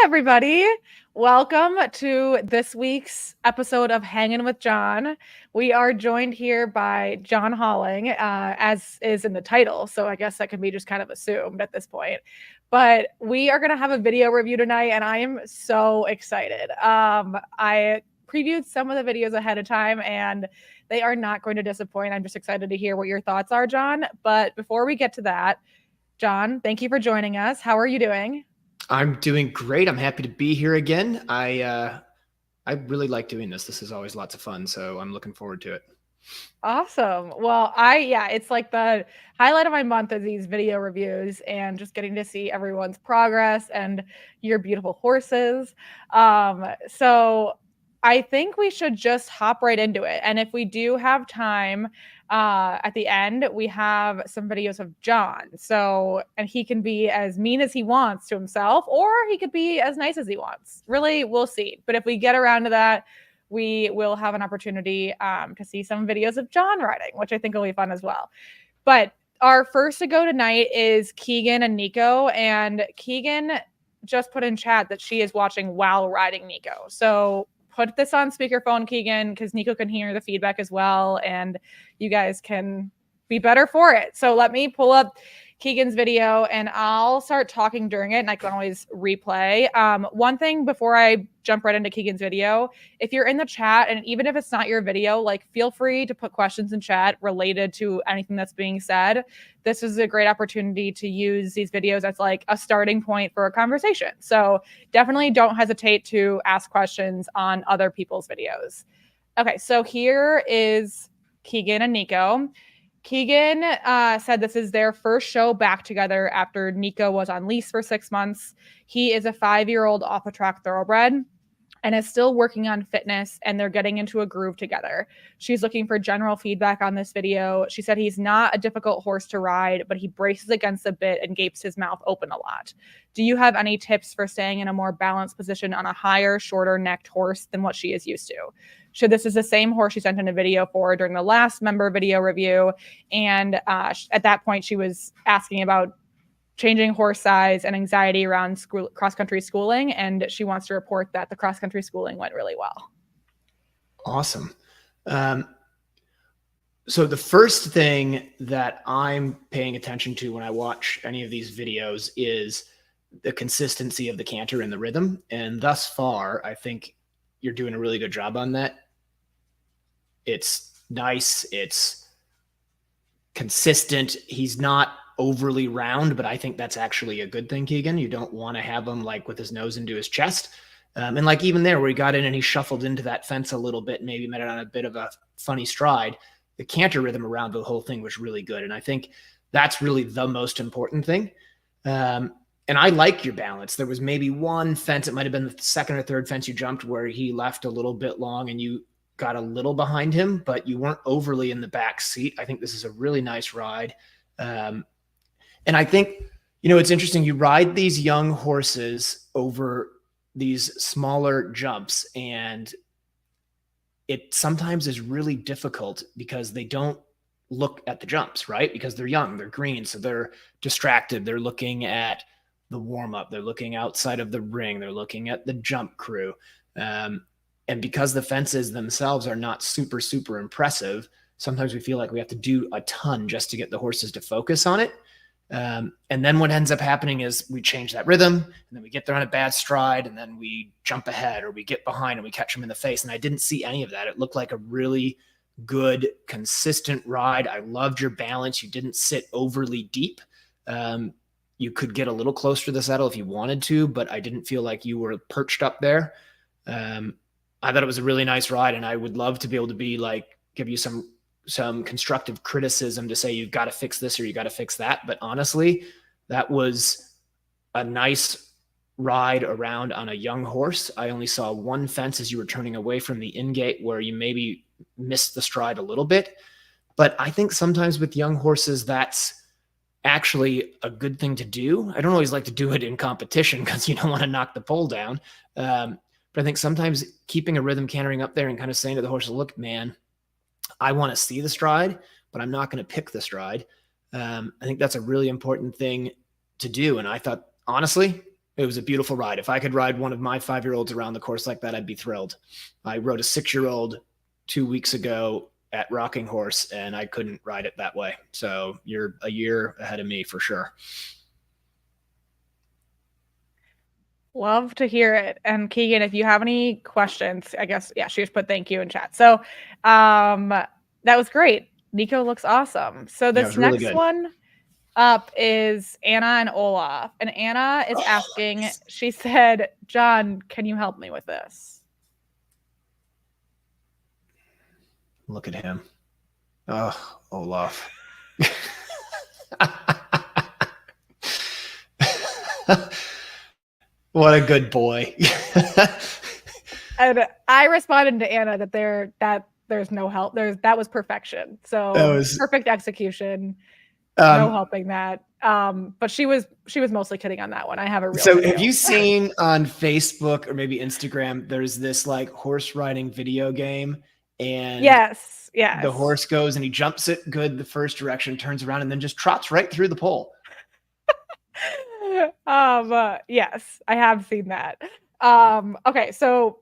everybody. Welcome to this week's episode of Hangin with Jon. We are joined here by Jon Holling, as is in the title. So I guess that can be just kind of assumed at this point. But we are going to have a video review tonight, and I am so excited. I previewed some of the videos ahead of time, and they are not going to disappoint. I'm just excited to hear what your thoughts are, Jon. But before we get to that, Jon, thank you for joining us. How are you doing? I'm doing great. I'm happy to be here again. I really like doing this. This is always lots of fun, so I'm looking forward to it. Awesome. Well, it's like the highlight of my month is these video reviews and just getting to see everyone's progress and your beautiful horses. So I think we should just hop right into it. And if we do have time, at the end, we have some videos of Jon. And he can be as mean as he wants to himself, or he could be as nice as he wants. Really, we'll see. But if we get around to that, we will have an opportunity to see some videos of Jon riding, which I think will be fun as well. But our first to go tonight is Keegan and Nico. And Keegan just put in chat that she is watching while riding Nico. So put this on speakerphone, Keegan, because Nico can hear the feedback as well, and you guys can be better for it. So let me pull up Keegan's video and I'll start talking during it, and I can always replay. One thing before I jump right into Keegan's video, if you're in the chat, and even if it's not your video, like feel free to put questions in chat related to anything that's being said. This is a great opportunity to use these videos as like a starting point for a conversation. So definitely don't hesitate to ask questions on other people's videos. Okay, so here is Keegan and Nico. Keegan said this is their first show back together after Nico was on lease for 6 months. He is a 5-year-old off-the-track thoroughbred and is still working on fitness, and they're getting into a groove together. She's looking for general feedback on this video. She said he's not a difficult horse to ride, but he braces against the bit and gapes his mouth open a lot. Do you have any tips for staying in a more balanced position on a higher, shorter necked horse than what she is used to? This is the same horse she sent in a video for during the last member video review. And at that point, she was asking about changing horse size and anxiety around cross-country schooling. And she wants to report that the cross-country schooling went really well. Awesome. So the first thing that I'm paying attention to when I watch any of these videos is the consistency of the canter and the rhythm. And thus far, I think you're doing a really good job on that. It's nice. It's consistent. He's not overly round, but I think that's actually a good thing, Keegan. You don't want to have him like with his nose into his chest. And like even there where he got in and he shuffled into that fence a little bit, maybe made it on a bit of a funny stride, the canter rhythm around the whole thing was really good. And I think that's really the most important thing. And I like your balance. There was maybe one fence, it might have been the second or third fence you jumped, where he left a little bit long and you got a little behind him, but you weren't overly in the back seat. I think this is a really nice ride. And I think, it's interesting. You ride these young horses over these smaller jumps, and it sometimes is really difficult because they don't look at the jumps, right? Because they're young, they're green, so they're distracted. They're looking at the warm-up. They're looking outside of the ring. They're looking at the jump crew. And because the fences themselves are not super, super impressive, sometimes we feel like we have to do a ton just to get the horses to focus on it. And then what ends up happening is we change that rhythm, and then we get there on a bad stride, and then we jump ahead or we get behind and we catch them in the face. And I didn't see any of that. It looked like a really good, consistent ride. I loved your balance. You didn't sit overly deep. You could get a little closer to the saddle if you wanted to, but I didn't feel like you were perched up there. I thought it was a really nice ride, and I would love to be able to be like, give you some constructive criticism to say, you've got to fix this or you got to fix that. But honestly, that was a nice ride around on a young horse. I only saw one fence as you were turning away from the in-gate where you maybe missed the stride a little bit. But I think sometimes with young horses, that's actually a good thing to do. I don't always like to do it in competition because you don't want to knock the pole down. But I think sometimes keeping a rhythm cantering up there and kind of saying to the horse, look, man, I want to see the stride, but I'm not going to pick the stride. I think that's a really important thing to do. And I thought, honestly, It was a beautiful ride. If I could ride one of my 5-year-olds around the course like that, I'd be thrilled. I rode a 6-year-old 2 weeks ago at Rocking Horse, and I couldn't ride it that way. So you're a year ahead of me for sure. Love to hear it. And Keegan, if you have any questions, I guess, yeah, she just put thank you in chat. So that was great. Nico looks awesome. So this really next good. one up is Anna and Olaf. And Anna is asking, nice. She said, Jon, can you help me with this? Look at him. Oh, Olaf. What a good boy. And I responded to Anna that there's no help. That was perfection. So that was perfect execution. No helping that. But she was mostly kidding on that one. I have a real video. Have you seen on Facebook or maybe Instagram, there's this like horse riding video game, and yes, the horse goes and he jumps it good the first direction, turns around, and then just trots right through the pole. Yes, I have seen that. Okay, so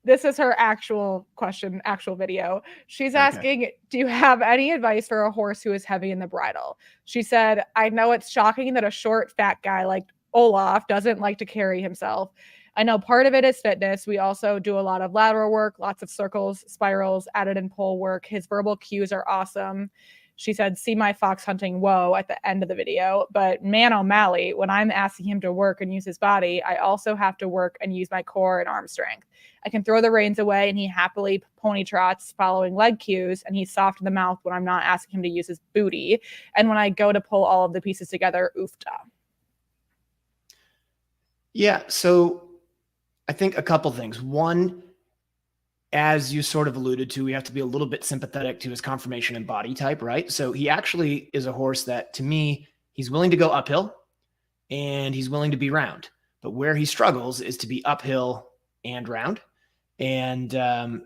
this is her actual question, actual video. She's asking, do you have any advice for a horse who is heavy in the bridle? She said, I know it's shocking that a short, fat guy like Olaf doesn't like to carry himself. I know part of it is fitness. We also do a lot of lateral work, lots of circles, spirals, added and pull work. His verbal cues are awesome. She said, see my fox hunting, whoa, at the end of the video. But man O'Malley, when I'm asking him to work and use his body, I also have to work and use my core and arm strength. I can throw the reins away and he happily pony trots following leg cues, and he's soft in the mouth when I'm not asking him to use his booty. And when I go to pull all of the pieces together, oofta. Yeah, so I think a couple things. One, as you sort of alluded to, we have to be a little bit sympathetic to his conformation and body type, right? So he actually is a horse that, to me, he's willing to go uphill and he's willing to be round. But where he struggles is to be uphill and round. And I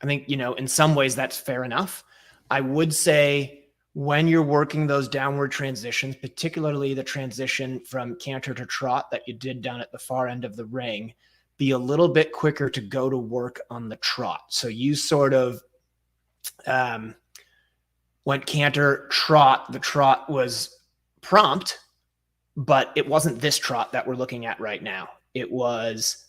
think, in some ways that's fair enough. I would say when you're working those downward transitions, particularly the transition from canter to trot that you did down at the far end of the ring, be a little bit quicker to go to work on the trot. So you sort of went canter, trot. The trot was prompt, but it wasn't this trot that we're looking at right now. It was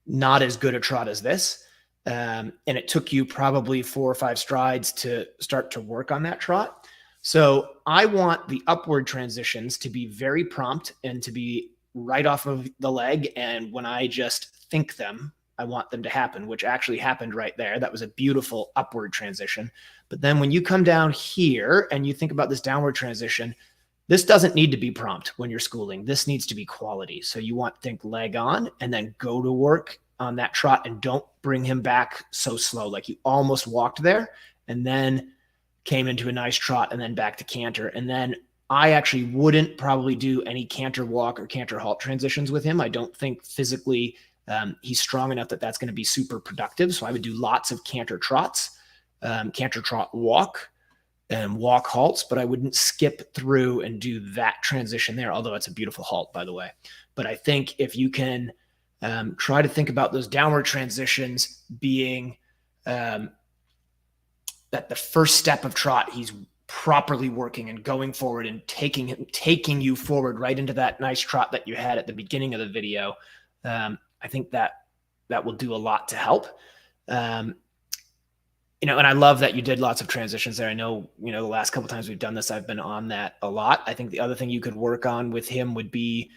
not as good a trot as this. And it took you probably 4 or 5 strides to start to work on that trot. So I want the upward transitions to be very prompt and to be right off of the leg. And when I just think them, I want them to happen, which actually happened right there. That was a beautiful upward transition. But then when you come down here and you think about this downward transition, this doesn't need to be prompt when you're schooling. This needs to be quality. So you want to think leg on and then go to work on that trot, and don't bring him back so slow. Like you almost walked there and then came into a nice trot and then back to canter. And then I actually wouldn't probably do any canter walk or canter halt transitions with him. I don't think physically he's strong enough that that's going to be super productive. So I would do lots of canter trots, canter trot walk, and walk halts, but I wouldn't skip through and do that transition there, although it's a beautiful halt, by the way. But I think if you can try to think about those downward transitions being that the first step of trot, he's properly working and going forward and taking you forward right into that nice trot that you had at the beginning of the video. I think that will do a lot to help. And I love that you did lots of transitions there. I know, the last couple of times we've done this, I've been on that a lot. I think the other thing you could work on with him would be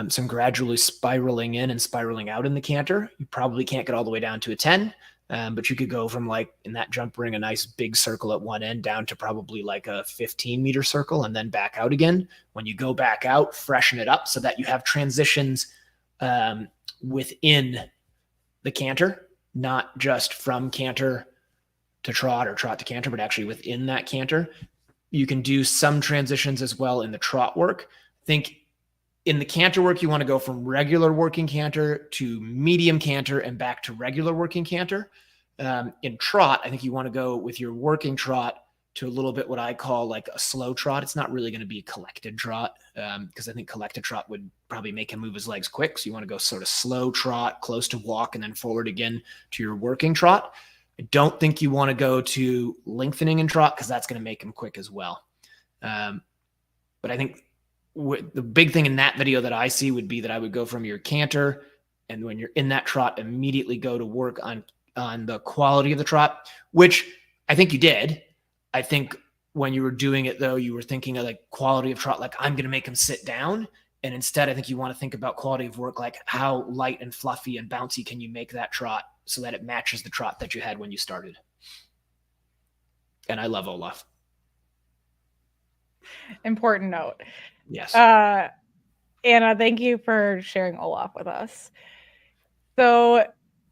some gradually spiraling in and spiraling out in the canter. You probably can't get all the way down to a 10, but you could go from, like, in that jump ring, a nice big circle at one end down to probably like a 15-meter circle and then back out again. When you go back out, freshen it up so that you have transitions within the canter, not just from canter to trot or trot to canter, but actually within that canter. You can do some transitions as well in the trot work. I think in the canter work, you want to go from regular working canter to medium canter and back to regular working canter. In trot, I think you want to go with your working trot to a little bit what I call like a slow trot. It's not really going to be a collected trot, because I think collected trot would probably make him move his legs quick. So you want to go sort of slow trot, close to walk, and then forward again to your working trot. I don't think you want to go to lengthening in trot, because that's going to make him quick as well. But I think the big thing in that video that I see would be that I would go from your canter, and when you're in that trot, immediately go to work on the quality of the trot, which I think you did. I think when you were doing it, though, you were thinking of like quality of trot, like I'm going to make him sit down. And instead, I think you want to think about quality of work, like how light and fluffy and bouncy can you make that trot so that it matches the trot that you had when you started. And I love Olaf. Important note. Yes. Anna, thank you for sharing Olaf with us. So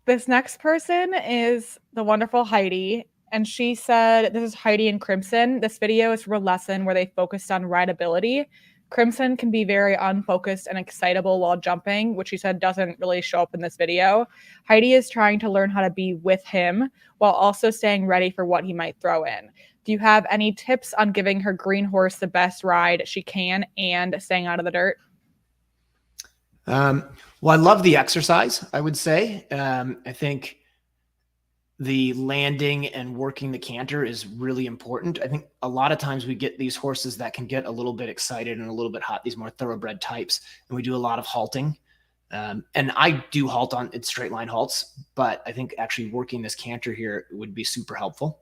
this next person is the wonderful Heidi. And she said, this is Heidi and Crimson. This video is from a lesson where they focused on rideability. Crimson can be very unfocused and excitable while jumping, which she said doesn't really show up in this video. Heidi is trying to learn how to be with him while also staying ready for what he might throw in. Do you have any tips on giving her green horse the best ride she can and staying out of the dirt? Well, I love the exercise, I would say. I think the landing and working the canter is really important. I think a lot of times we get these horses that can get a little bit excited and a little bit hot, these more thoroughbred types, and we do a lot of halting. And I do halt on it's straight line halts, but I think actually working this canter here would be super helpful.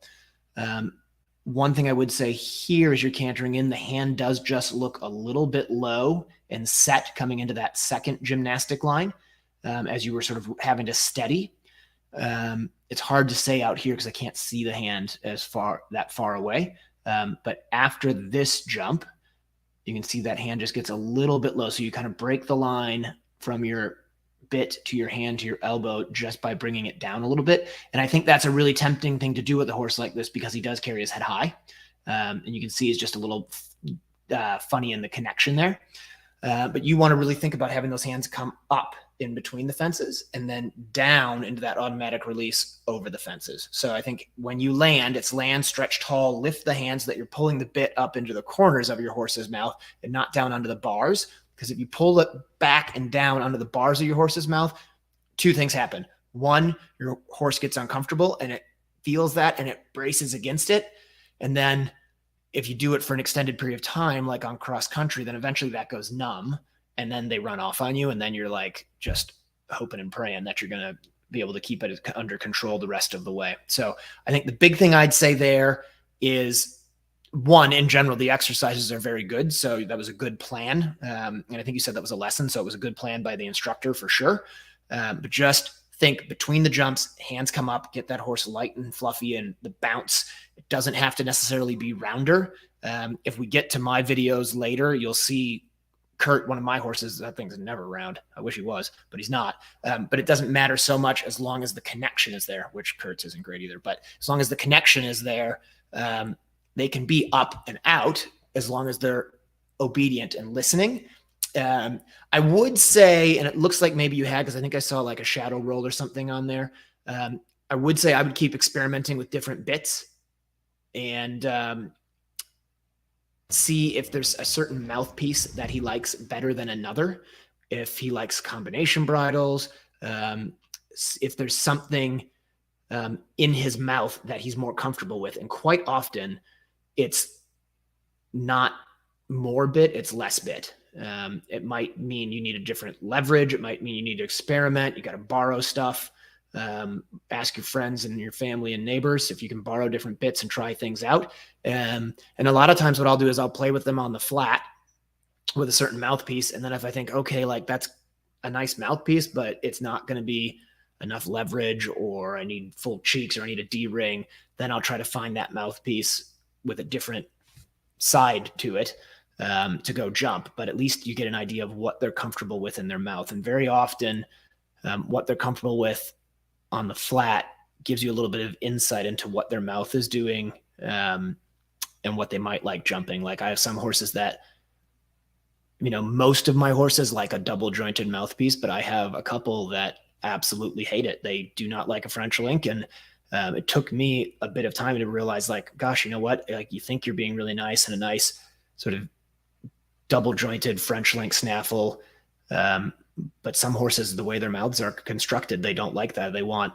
One thing I would say here is you're cantering in, the hand does just look a little bit low and set coming into that second gymnastic line, as you were sort of having to steady. It's hard to say out here because I can't see the hand that far away. But after this jump, you can see that hand just gets a little bit low. So you kind of break the line from your bit to your hand to your elbow just by bringing it down a little bit. And I think that's a really tempting thing to do with a horse like this because he does carry his head high. And you can see he's just a little funny in the connection there. But you want to really think about having those hands come up in between the fences and then down into that automatic release over the fences. So I think when you land, it's land, stretch tall, lift the hands so that you're pulling the bit up into the corners of your horse's mouth and not down onto the bars. Because if you pull it back and down onto the bars of your horse's mouth, two things happen. One, your horse gets uncomfortable and it feels that and it braces against it. And then if you do it for an extended period of time, like on cross country, then eventually that goes numb and then they run off on you. And then you're like just hoping and praying that you're going to be able to keep it under control the rest of the way. So I think the big thing I'd say there is, one, in general, the exercises are very good. So that was a good plan. And I think you said that was a lesson. So it was a good plan by the instructor for sure. But just think between the jumps, hands come up, get that horse light and fluffy, and the bounce, it doesn't have to necessarily be rounder. If we get to my videos later, you'll see Kurt, one of my horses, that thing's never round. I wish he was, but he's not. But it doesn't matter so much as long as the connection is there, which Kurt's isn't great either. But as long as the connection is there, they can be up and out as long as they're obedient and listening. I would say, and it looks like maybe you had, because I think I saw like a shadow roll or something on there. I would say I would keep experimenting with different bits and see if there's a certain mouthpiece that he likes better than another. If he likes combination bridles, if there's something in his mouth that he's more comfortable with. And quite often it's not more bit, it's less bit. It might mean you need a different leverage. It might mean you need to experiment. You got to borrow stuff. Ask your friends and your family and neighbors if you can borrow different bits and try things out. And a lot of times what I'll do is I'll play with them on the flat with a certain mouthpiece. And then if I think, okay, like that's a nice mouthpiece, but it's not going to be enough leverage, or I need full cheeks, or I need a D-ring, then I'll try to find that mouthpiece with a different side to it to go jump. But at least you get an idea of what they're comfortable with in their mouth. And very often what they're comfortable with on the flat gives you a little bit of insight into what their mouth is doing and what they might like jumping. Like I have some horses that, you know, most of my horses like a double jointed mouthpiece, but I have a couple that absolutely hate it. They do not like a French link. And It took me a bit of time to realize, like, gosh, you know what? Like, you think you're being really nice and a nice sort of double jointed French link snaffle. But some horses, the way their mouths are constructed, they don't like that. They want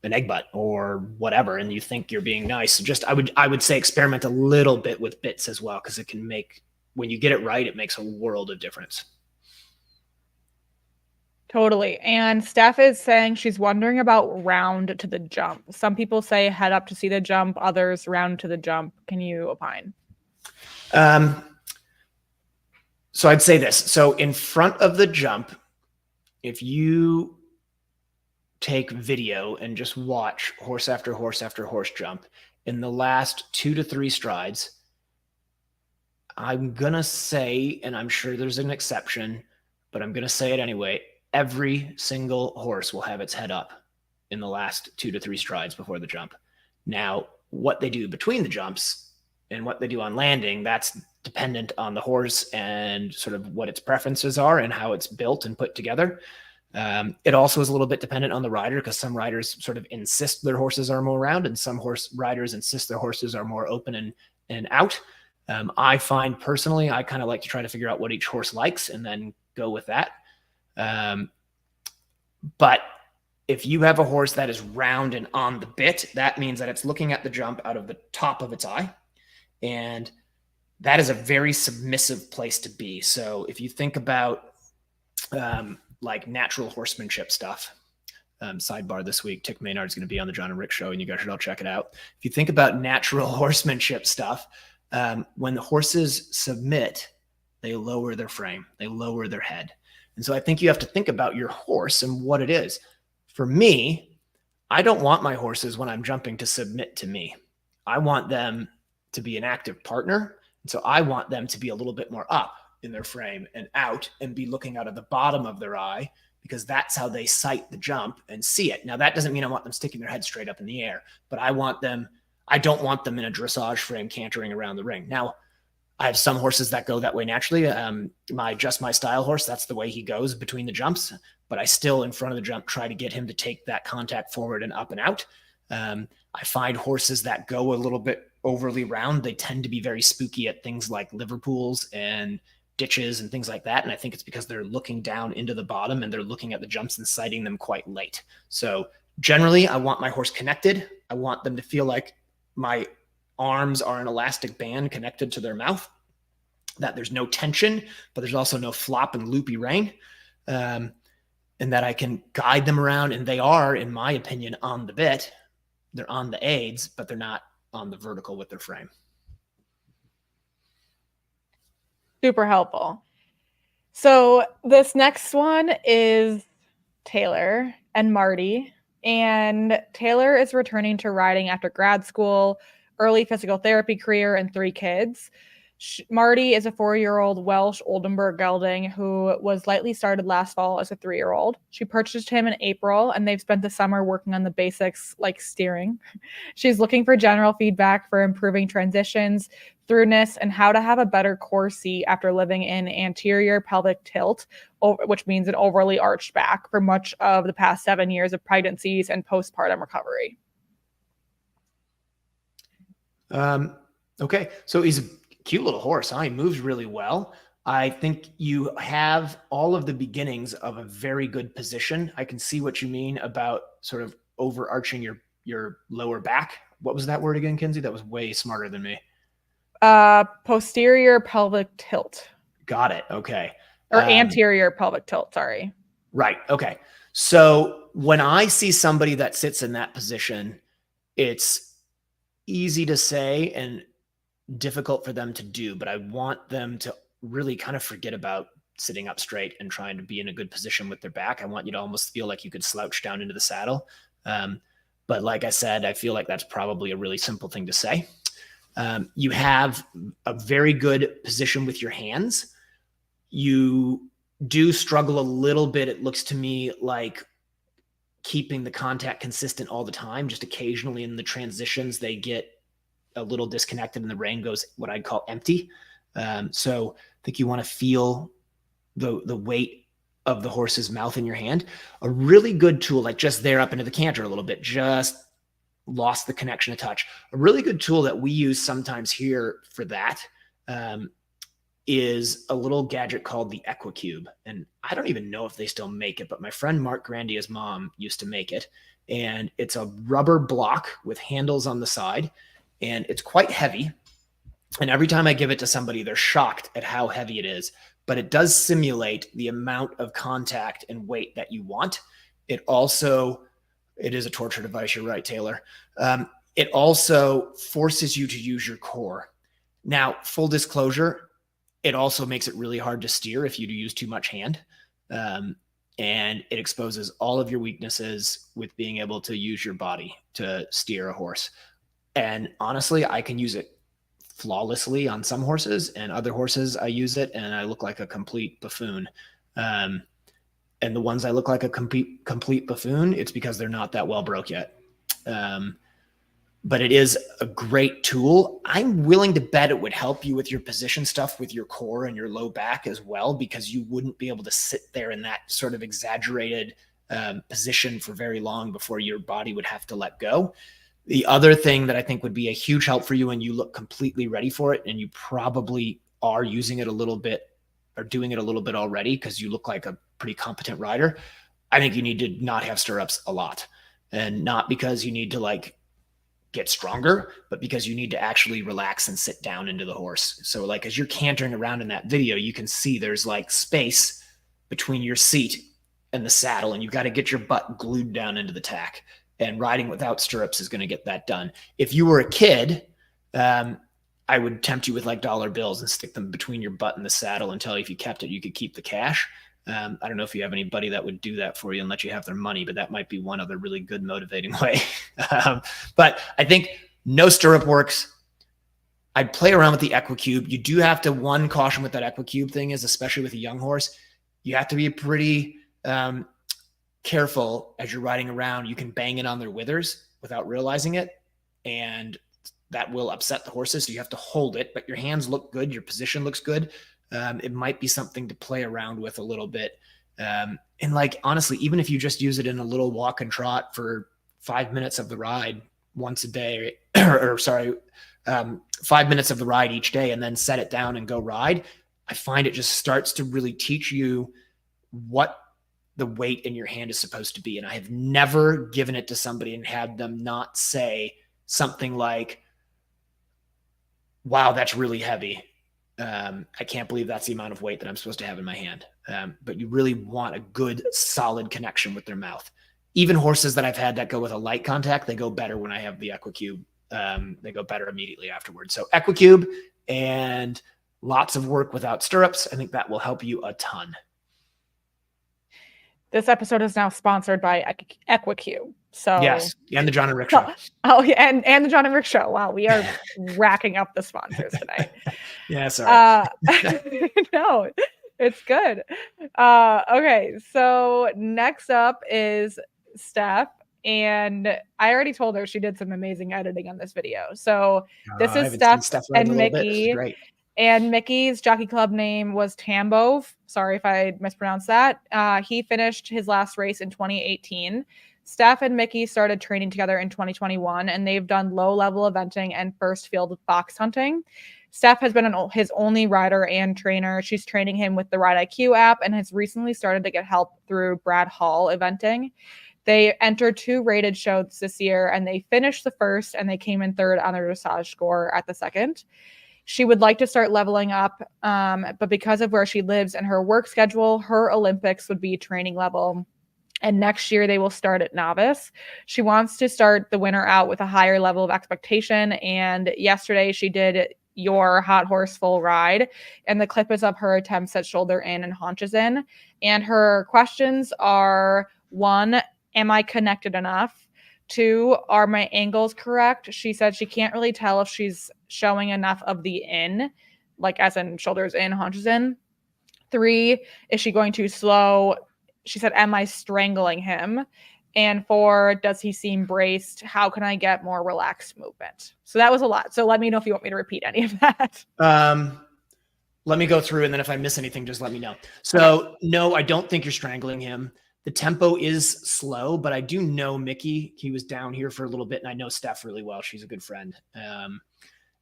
an egg butt or whatever, and you think you're being nice. So just I would say experiment a little bit with bits as well, because it can make, when you get it right, it makes a world of difference. Totally. And Steph is saying she's wondering about round to the jump. Some people say head up to see the jump, others round to the jump. Can you opine? So I'd say this. So in front of the jump, if you take video and just watch horse after horse after horse jump, in the last 2 to 3 strides, I'm going to say, and I'm sure there's an exception, but I'm going to say it anyway, every single horse will have its head up in the last 2 to 3 strides before the jump. Now, what they do between the jumps and what they do on landing, that's dependent on the horse and sort of what its preferences are and how it's built and put together. It also is a little bit dependent on the rider, because some riders sort of insist their horses are more round and some riders insist their horses are more open and out. I find personally, I kind of like to try to figure out what each horse likes and then go with that. But if you have a horse that is round and on the bit, that means that it's looking at the jump out of the top of its eye. And that is a very submissive place to be. So if you think about like natural horsemanship stuff, sidebar this week, Tick Maynard's going to be on the John and Rick show, and you guys should all check it out. If you think about natural horsemanship stuff, when the horses submit, they lower their frame, they lower their head. And so I think you have to think about your horse and what it is. For me, I don't want my horses when I'm jumping to submit to me. I want them to be an active partner. And so I want them to be a little bit more up in their frame and out and be looking out of the bottom of their eye, because that's how they sight the jump and see it. Now, that doesn't mean I want them sticking their head straight up in the air, but I don't want them in a dressage frame cantering around the ring. Now, I have some horses that go that way naturally. My Style horse, that's the way he goes between the jumps, but I still, in front of the jump, try to get him to take that contact forward and up and out. I find horses that go a little bit overly round, they tend to be very spooky at things like Liverpools and ditches and things like that. And I think it's because they're looking down into the bottom and they're looking at the jumps and sighting them quite late. So generally, I want my horse connected. I want them to feel like my arms are an elastic band connected to their mouth, that there's no tension, but there's also no flop and loopy rein, and that I can guide them around. And they are, in my opinion, on the bit. They're on the aids, but they're not on the vertical with their frame. Super helpful. So this next one is Taylor and Marty. And Taylor is returning to riding after grad school, early physical therapy career, and 3 kids. Marty is a 4-year-old Welsh Oldenburg gelding who was lightly started last fall as a 3-year-old. She purchased him in April, and they've spent the summer working on the basics like steering. She's looking for general feedback for improving transitions, throughness, and how to have a better core seat after living in anterior pelvic tilt, which means an overly arched back, for much of the past 7 years of pregnancies and postpartum recovery. Okay, so he's a cute little horse, huh? He moves really well. I think you have all of the beginnings of a very good position. I can see what you mean about sort of overarching your lower back. What was that word again, Kinsey? That was way smarter than me. Posterior pelvic tilt. Got it. Okay. Or anterior pelvic tilt, sorry. Right. Okay. So when I see somebody that sits in that position, it's easy to say and difficult for them to do, but I want them to really kind of forget about sitting up straight and trying to be in a good position with their back. I want you to almost feel like you could slouch down into the saddle. But like I said, I feel like that's probably a really simple thing to say. You have a very good position with your hands. You do struggle a little bit. It looks to me like keeping the contact consistent all the time. Just occasionally in the transitions, they get a little disconnected and the rein goes what I'd call empty. So I think you want to feel the weight of the horse's mouth in your hand. A really good tool, like just there up into the canter a little bit, just lost the connection to touch. A really good tool that we use sometimes here for that is a little gadget called the EquiCube. And I don't even know if they still make it, but my friend Mark Grandia's mom used to make it. And it's a rubber block with handles on the side, and it's quite heavy. And every time I give it to somebody, they're shocked at how heavy it is, but it does simulate the amount of contact and weight that you want. It is a torture device. You're right, Taylor. It also forces you to use your core. Now, full disclosure, it also makes it really hard to steer if you do use too much hand. And it exposes all of your weaknesses with being able to use your body to steer a horse. And honestly, I can use it flawlessly on some horses, and other horses I use it and I look like a complete buffoon. And the ones I look like a complete buffoon, it's because they're not that well broke yet. But it is a great tool. I'm willing to bet it would help you with your position stuff with your core and your low back as well, because you wouldn't be able to sit there in that sort of exaggerated position for very long before your body would have to let go. The other thing that I think would be a huge help for you, and you look completely ready for it, and you probably are using it a little bit or doing it a little bit already because you look like a pretty competent rider. I think you need to not have stirrups a lot, and not because you need to like get stronger, but because you need to actually relax and sit down into the horse. So like as you're cantering around in that video, you can see there's like space between your seat and the saddle, and you've got to get your butt glued down into the tack. And riding without stirrups is going to get that done. If you were a kid, I would tempt you with like dollar bills and stick them between your butt and the saddle and tell you if you kept it, you could keep the cash. I don't know if you have anybody that would do that for you and let you have their money, but that might be one other really good motivating way. But I think no stirrup works. I'd play around with the EquiCube. You do have to, one caution with that EquiCube thing is, especially with a young horse, you have to be pretty careful as you're riding around. You can bang it on their withers without realizing it, and that will upset the horses. So you have to hold it, but your hands look good. Your position looks good. It might be something to play around with a little bit. And like, honestly, even if you just use it in a little walk and trot for 5 minutes of the ride once a day, or 5 minutes of the ride each day, and then set it down and go ride, I find it just starts to really teach you what the weight in your hand is supposed to be. And I have never given it to somebody and had them not say something like, wow, that's really heavy. I can't believe that's the amount of weight that I'm supposed to have in my hand. But you really want a good, solid connection with their mouth. Even horses that I've had that go with a light contact, they go better when I have the EquiCube. They go better immediately afterwards. So EquiCube and lots of work without stirrups. I think that will help you a ton. This episode is now sponsored by EquiCube. So yes, and the John and Rick Show. Oh, yeah, and the John and Rick Show. Wow, we are racking up the sponsors tonight. Yeah, sorry. No, it's good. Okay, so next up is Steph, and I already told her she did some amazing editing on this video. So this is Steph and Mickey. Great. And Mickey's jockey club name was Tambov. Sorry if I mispronounced that. He finished his last race in 2018. Steph and Mickey started training together in 2021, and they've done low-level eventing and first field fox hunting. Steph has been his only rider and trainer. She's training him with the Ride IQ app and has recently started to get help through Brad Hall eventing. They entered 2 rated shows this year, and they finished the first, and they came in third on their dressage score at the second. She would like to start leveling up, but because of where she lives and her work schedule, her Olympics would be training level. And next year they will start at novice. She wants to start the winter out with a higher level of expectation. And yesterday she did your hot horse full ride. And the clip is of her attempts at shoulder in and haunches in. And her questions are, 1, am I connected enough? 2, are my angles correct? She said she can't really tell if she's showing enough of the in, like as in shoulders in, haunches in. 3, is she going too slow? She said, am I strangling him? And 4, does he seem braced? How can I get more relaxed movement? So that was a lot. So let me know if you want me to repeat any of that. Let me go through, and then if I miss anything, just let me know. So no, I don't think you're strangling him. The tempo is slow, but I do know Mickey. He was down here for a little bit, and I know Steph really well. She's a good friend.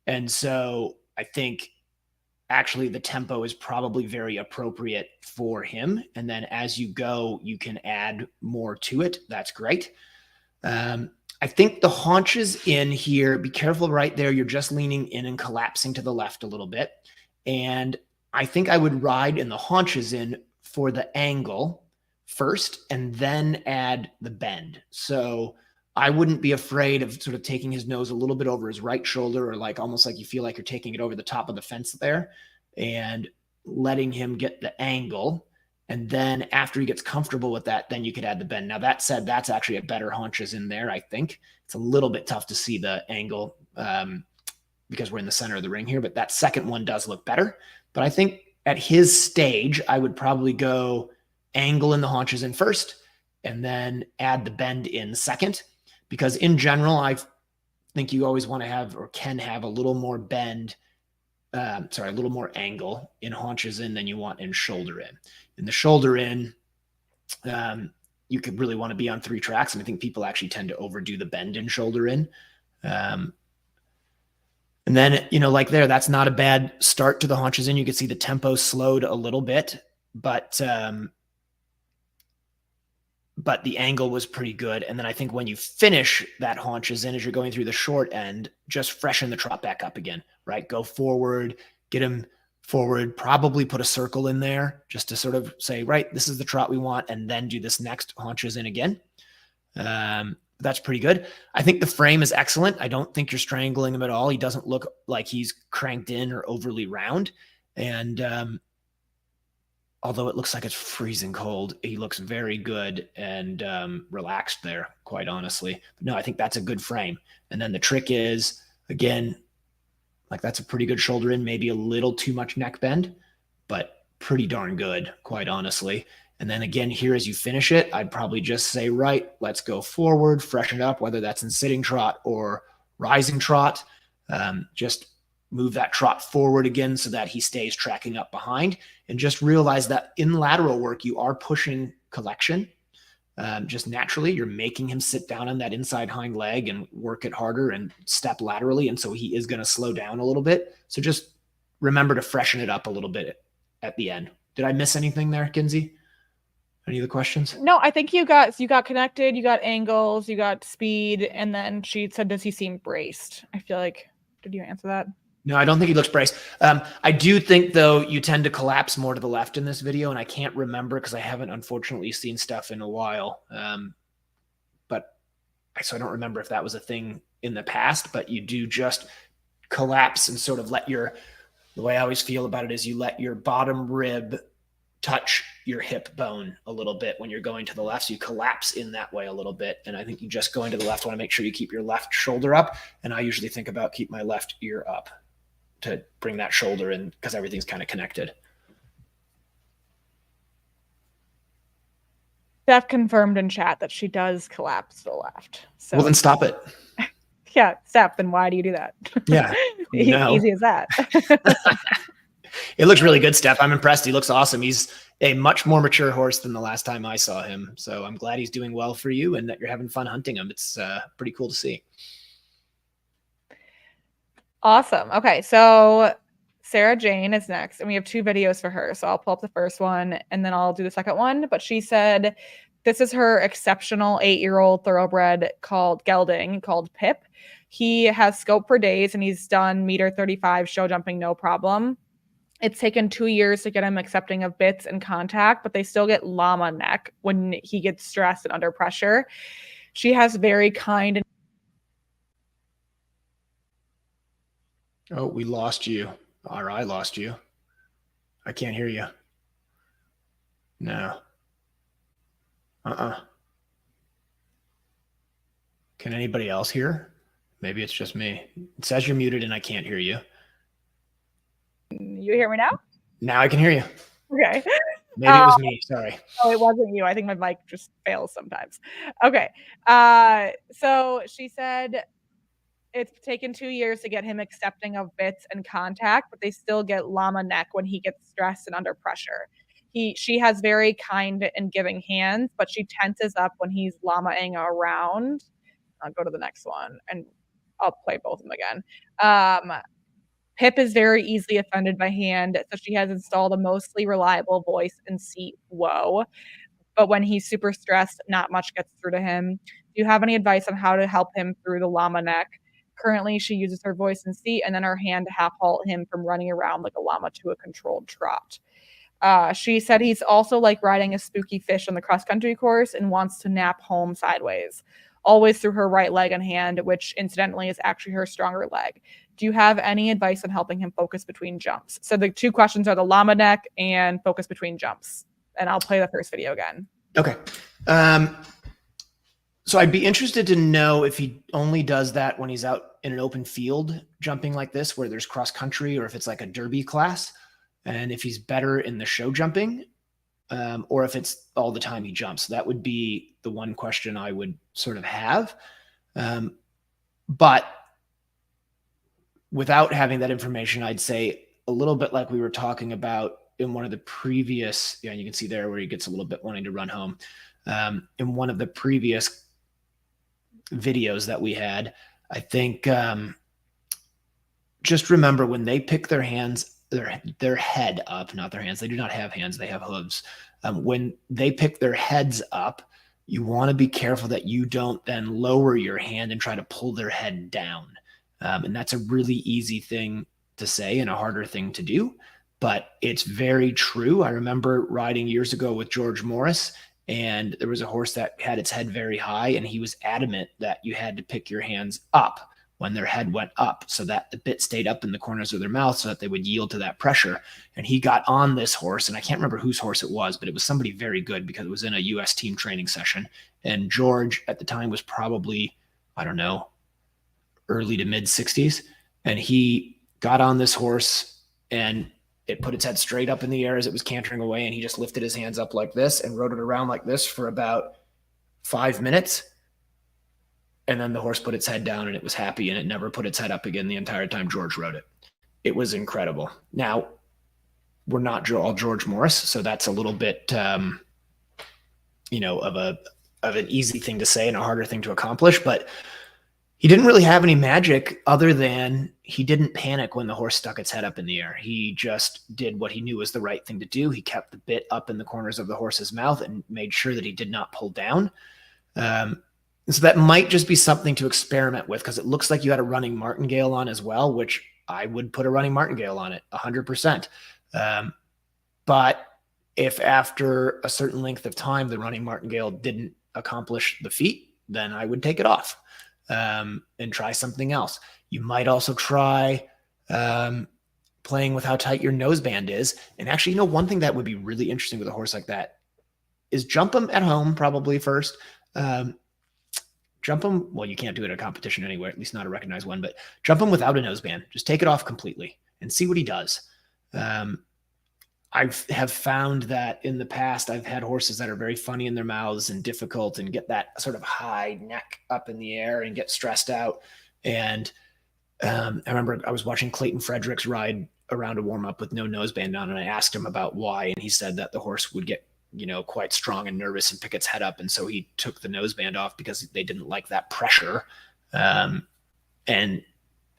And so I think actually the tempo is probably very appropriate for him. And then as you go, you can add more to it. That's great. I think the haunches in here, be careful right there. You're just leaning in and collapsing to the left a little bit. And I think I would ride in the haunches in for the angle first and then add the bend. So I wouldn't be afraid of sort of taking his nose a little bit over his right shoulder, or like almost like you feel like you're taking it over the top of the fence there, and letting him get the angle. And then after he gets comfortable with that, then you could add the bend. Now, that said, that's actually a better haunches in there, I think. It's a little bit tough to see the angle because we're in the center of the ring here, but that second one does look better. But I think at his stage, I would probably go angle in the haunches in first and then add the bend in second, because in general, I think you always want to have, or can have, a little more bend, a little more angle in haunches in than you want in shoulder in. In the shoulder in, you could really want to be on 3 tracks, and I think people actually tend to overdo the bend in shoulder in. And then, like there, that's not a bad start to the haunches in. You can see the tempo slowed a little bit, but the angle was pretty good. And then I think when you finish that haunches in, as you're going through the short end, just freshen the trot back up again, right? Go forward, get him forward, probably put a circle in there just to sort of say, right, this is the trot we want, and then do this next haunches in again. That's pretty good. I think the frame is excellent. I don't think you're strangling him at all. He doesn't look like he's cranked in or overly round. And although it looks like it's freezing cold, he looks very good and relaxed there, quite honestly. But no, I think that's a good frame. And then the trick is, again, like that's a pretty good shoulder in, maybe a little too much neck bend, but pretty darn good, quite honestly. And then again, here as you finish it, I'd probably just say, right, let's go forward, freshen it up, whether that's in sitting trot or rising trot. Just move that trot forward again so that he stays tracking up behind, and just realize that in lateral work, you are pushing collection. Just naturally, you're making him sit down on that inside hind leg and work it harder and step laterally. And so he is going to slow down a little bit. So just remember to freshen it up a little bit at the end. Did I miss anything there, Kinsey? Any of the questions? No, I think you got connected, you got angles, you got speed, and then she said, does he seem braced? I feel like, did you answer that? No, I don't think he looks braced. I do think, though, you tend to collapse more to the left in this video, and I can't remember because I haven't, unfortunately, seen stuff in a while. So I don't remember if that was a thing in the past, but you do just collapse and sort of the way I always feel about it is you let your bottom rib touch your hip bone a little bit when you're going to the left. So you collapse in that way a little bit. And I think you just going to the left want to make sure you keep your left shoulder up. And I usually think about keep my left ear up to bring that shoulder in because everything's kind of connected. Steph confirmed in chat that she does collapse to the left. So well, then stop it. Yeah, Steph, then why do you do that? Yeah. No. Easy as that. It looks really good, Steph. I'm impressed. He looks awesome. He's a much more mature horse than the last time I saw him. So I'm glad he's doing well for you and that you're having fun hunting him. It's pretty cool to see. Awesome. Okay, so Sarah Jane is next, and we have 2 videos for her. So I'll pull up the first one, and then I'll do the second one. But she said this is her exceptional 8-year-old thoroughbred called gelding, called Pip. He has scope for days, and he's done meter 35 show jumping no problem. It's taken 2 years to get him accepting of bits and contact, but they still get llama neck when he gets stressed and under pressure. She has very kind and oh, we lost you. Or I lost you. I can't hear you. No. Can anybody else hear? Maybe it's just me. It says you're muted and I can't hear you. You hear me now? Now I can hear you. Okay. Maybe it was me. Sorry. Oh, it wasn't you. I think my mic just fails sometimes. Okay. So she said it's taken 2 years to get him accepting of bits and contact, but they still get llama neck when he gets stressed and under pressure. She has very kind and giving hands, but she tenses up when he's llama-ing around. I'll go to the next one, and I'll play both of them again. Pip is very easily offended by hand, so she has installed a mostly reliable voice and seat whoa. But when he's super stressed, not much gets through to him. Do you have any advice on how to help him through the llama neck? Currently, she uses her voice and seat, and then her hand to half halt him from running around like a llama to a controlled trot. She said he's also like riding a spooky fish on the cross country course and wants to nap home sideways, always through her right leg and hand, which incidentally is actually her stronger leg. Do you have any advice on helping him focus between jumps? So the two questions are the llama neck and focus between jumps. And I'll play the first video again. Okay. So I'd be interested to know if he only does that when he's out in an open field jumping like this, where there's cross country, or if it's like a derby class, and if he's better in the show jumping, or if it's all the time he jumps. That would be the one question I would sort of have. But without having that information, I'd say a little bit like we were talking about in one of the previous, you can see there where he gets a little bit wanting to run home. In one of the previous videos that we had, I think just remember when they pick their hands, their head up, not their hands. They do not have hands. They have hooves. When they pick their heads up, you want to be careful that you don't then lower your hand and try to pull their head down. And that's a really easy thing to say and a harder thing to do, but it's very true. I remember riding years ago with George Morris, and there was a horse that had its head very high, and he was adamant that you had to pick your hands up when their head went up so that the bit stayed up in the corners of their mouth so that they would yield to that pressure. And he got on this horse, and I can't remember whose horse it was, but it was somebody very good because it was in a US team training session. And George at the time was probably, I don't know, early to mid 60s. And he got on this horse and it put its head straight up in the air as it was cantering away. And he just lifted his hands up like this and rode it around like this for about 5 minutes. And then the horse put its head down and it was happy, and it never put its head up again the entire time George rode it. It was incredible. Now, we're not all George Morris, so that's a little bit, of an easy thing to say and a harder thing to accomplish. But he didn't really have any magic other than he didn't panic when the horse stuck its head up in the air. He just did what he knew was the right thing to do. He kept the bit up in the corners of the horse's mouth and made sure that he did not pull down. So that might just be something to experiment with, because it looks like you had a running martingale on as well, which I would put a running martingale on it 100%. But if after a certain length of time the running martingale didn't accomplish the feat, then I would take it off and try something else. You might also try playing with how tight your noseband is. And actually, one thing that would be really interesting with a horse like that is jump them at home probably first. Jump them. Well, you can't do it at a competition anyway, at least not a recognized one, but jump them without a noseband. Just take it off completely and see what he does. I have found that in the past, I've had horses that are very funny in their mouths and difficult and get that sort of high neck up in the air and get stressed out. And I remember I was watching Clayton Fredericks ride around a warm up with no noseband on, and I asked him about why. And he said that the horse would get quite strong and nervous and pick its head up. And so he took the noseband off because they didn't like that pressure. And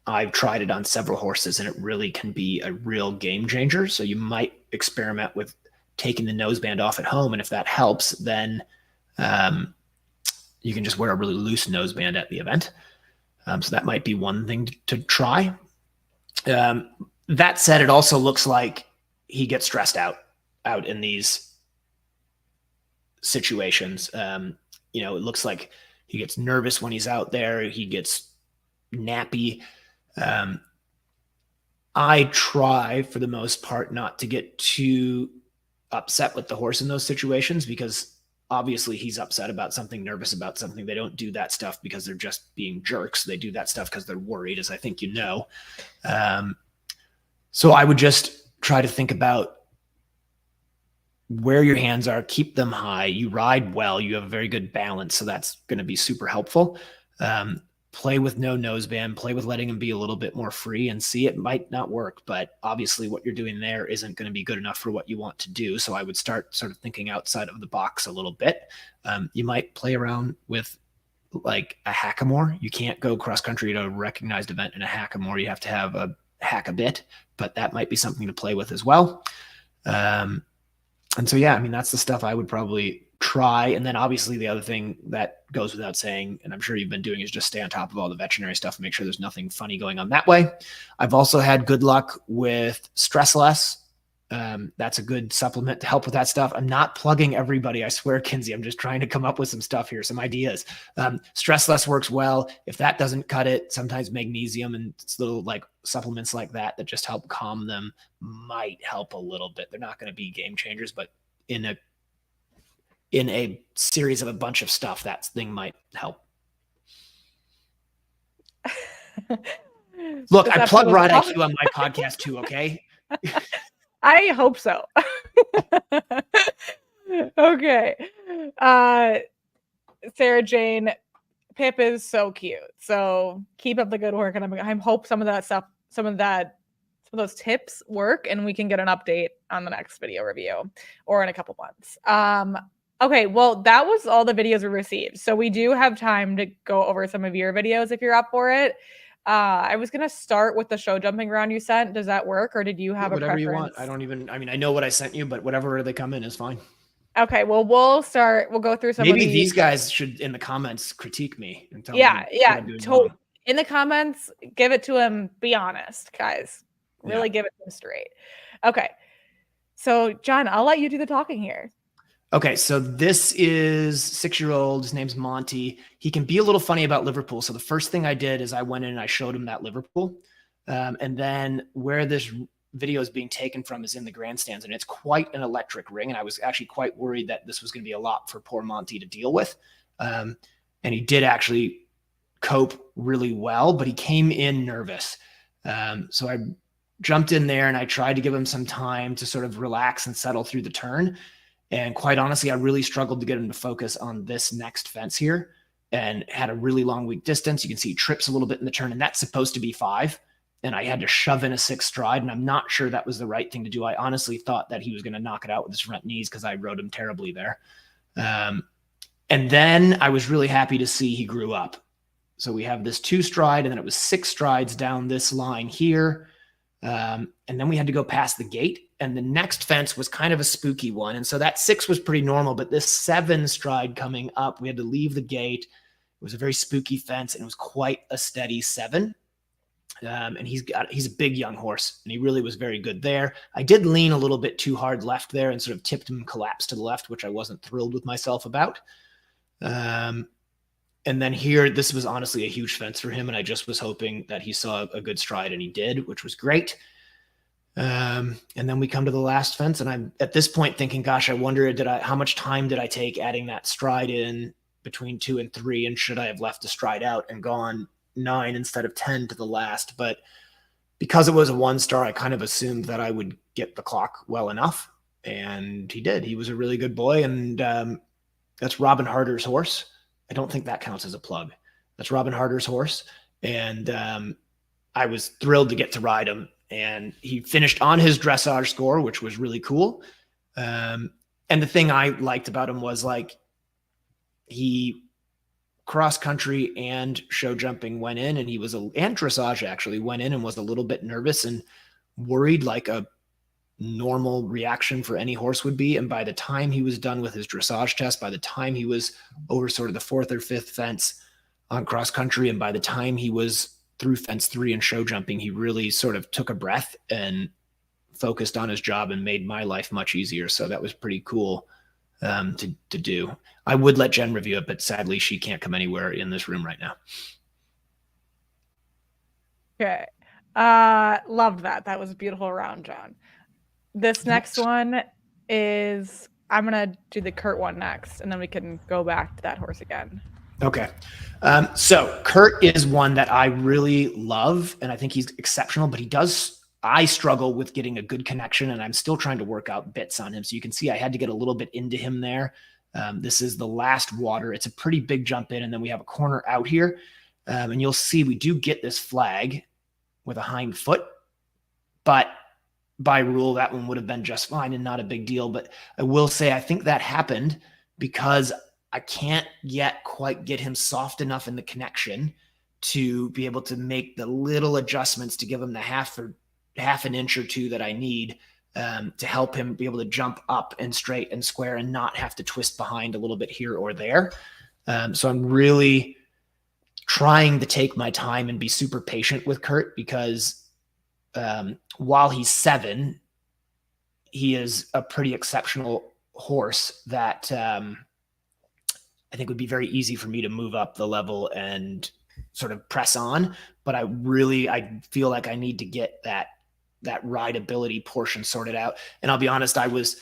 I've tried it on several horses, and it really can be a real game changer. So you might experiment with taking the noseband off at home. And if that helps, then you can just wear a really loose noseband at the event. So that might be one thing to try. That said, it also looks like he gets stressed out in these situations. It looks like he gets nervous when he's out there. He gets nappy. I try for the most part not to get too upset with the horse in those situations, because obviously he's upset about something, nervous about something. They don't do that stuff because they're just being jerks. They do that stuff because they're worried, as I think you know. So I would just try to think about where your hands are, keep them high. You ride well, you have a very good balance, so that's going to be super helpful. play with no noseband, play with letting him be a little bit more free and see. It might not work, but obviously what you're doing there isn't going to be good enough for what you want to do. So I would start sort of thinking outside of the box a little bit. You might play around with like a hackamore. You can't go cross country to a recognized event in a hackamore. You have to have a hack a bit, but that might be something to play with as well. And so, yeah, I mean, that's the stuff I would probably try. And then obviously the other thing that goes without saying, and I'm sure you've been doing, is just stay on top of all the veterinary stuff and make sure there's nothing funny going on that way. I've also had good luck with Stress Less. That's a good supplement to help with that stuff. I'm not plugging everybody. I swear, Kinsey, I'm just trying to come up with some stuff here, some ideas. Stress Less works well. If that doesn't cut it, sometimes magnesium and little like supplements like that that just help calm them might help a little bit. They're not going to be game changers, but in a series of a bunch of stuff, that thing might help. Look, I plug Rod IQ on my podcast too, okay? I hope so. Okay. Sarah Jane, Pip is so cute. So keep up the good work. And I hope some of those tips work and we can get an update on the next video review or in a couple months. Okay, well, that was all the videos we received. So we do have time to go over some of your videos if you're up for it. I was going to start with the show jumping round you sent. Does that work? Or did you have whatever a preference? You want. I mean, I know what I sent you, but whatever they come in is fine. Okay, well, we'll go through some Maybe of these guys should, in the comments, critique me and tell me. Yeah. In the comments, give it to him. Be honest, guys. Really give it to him straight. Okay. So, John, I'll let you do the talking here. Okay, so this is 6-year-old. His name's Monty. He can be a little funny about Liverpool. So the first thing I did is I went in and I showed him that Liverpool. And then where this video is being taken from is in the grandstands. And it's quite an electric ring. And I was actually quite worried that this was going to be a lot for poor Monty to deal with. And he did actually cope really well, but he came in nervous. So I jumped in there and I tried to give him some time to sort of relax and settle through the turn. And quite honestly, I really struggled to get him to focus on this next fence here and had a really long weak distance. You can see he trips a little bit in the turn, and that's supposed to be 5. And I had to shove in a 6 stride, and I'm not sure that was the right thing to do. I honestly thought that he was going to knock it out with his front knees because I rode him terribly there. And then I was really happy to see he grew up. So we have this 2 stride, and then it was 6 strides down this line here. And then we had to go past the gate, and the next fence was kind of a spooky one. And so that 6 was pretty normal, but this 7 stride coming up, we had to leave the gate. It was a very spooky fence, and it was quite a steady 7. And he's a big young horse, and he really was very good there. I did lean a little bit too hard left there and sort of tipped him and collapsed to the left, which I wasn't thrilled with myself about. And then here, this was honestly a huge fence for him, and I just was hoping that he saw a good stride, and he did, which was great. And then we come to the last fence, and I'm at this point thinking, gosh, I wonder, how much time did I take adding that stride in between 2 and 3, and should I have left the stride out and gone 9 instead of 10 to the last? But because it was a 1-star, I kind of assumed that I would get the clock well enough, and he did. He was a really good boy, and that's Robin Harder's horse. I don't think that counts as a plug. That's Robin Harder's horse. And I was thrilled to get to ride him. And he finished on his dressage score, which was really cool. And the thing I liked about him was like he cross country and show jumping went in, and and dressage actually went in and was a little bit nervous and worried, like a normal reaction for any horse would be. And by the time he was done with his dressage test, by the time he was over sort of the 4th or 5th fence on cross country, and by the time he was through fence 3 and show jumping, he really sort of took a breath and focused on his job and made my life much easier. So that was pretty cool to do. I would let Jen review it, but sadly she can't come anywhere in this room right now. Okay. Loved that. That was a beautiful round, John. This next one is, I'm going to do the Kurt one next, and then we can go back to that horse again. Okay. So Kurt is one that I really love, and I think he's exceptional, but I struggle with getting a good connection, and I'm still trying to work out bits on him. So you can see I had to get a little bit into him there. This is the last water. It's a pretty big jump in, and then we have a corner out here. And you'll see we do get this flag with a hind foot, but by rule, that one would have been just fine and not a big deal. But I will say, I think that happened because I can't yet quite get him soft enough in the connection to be able to make the little adjustments to give him the half an inch or two that I need to help him be able to jump up and straight and square and not have to twist behind a little bit here or there. So I'm really trying to take my time and be super patient with Kurt because while he's 7, he is a pretty exceptional horse that I think would be very easy for me to move up the level and sort of press on. But I feel like I need to get that rideability portion sorted out. And I'll be honest, I was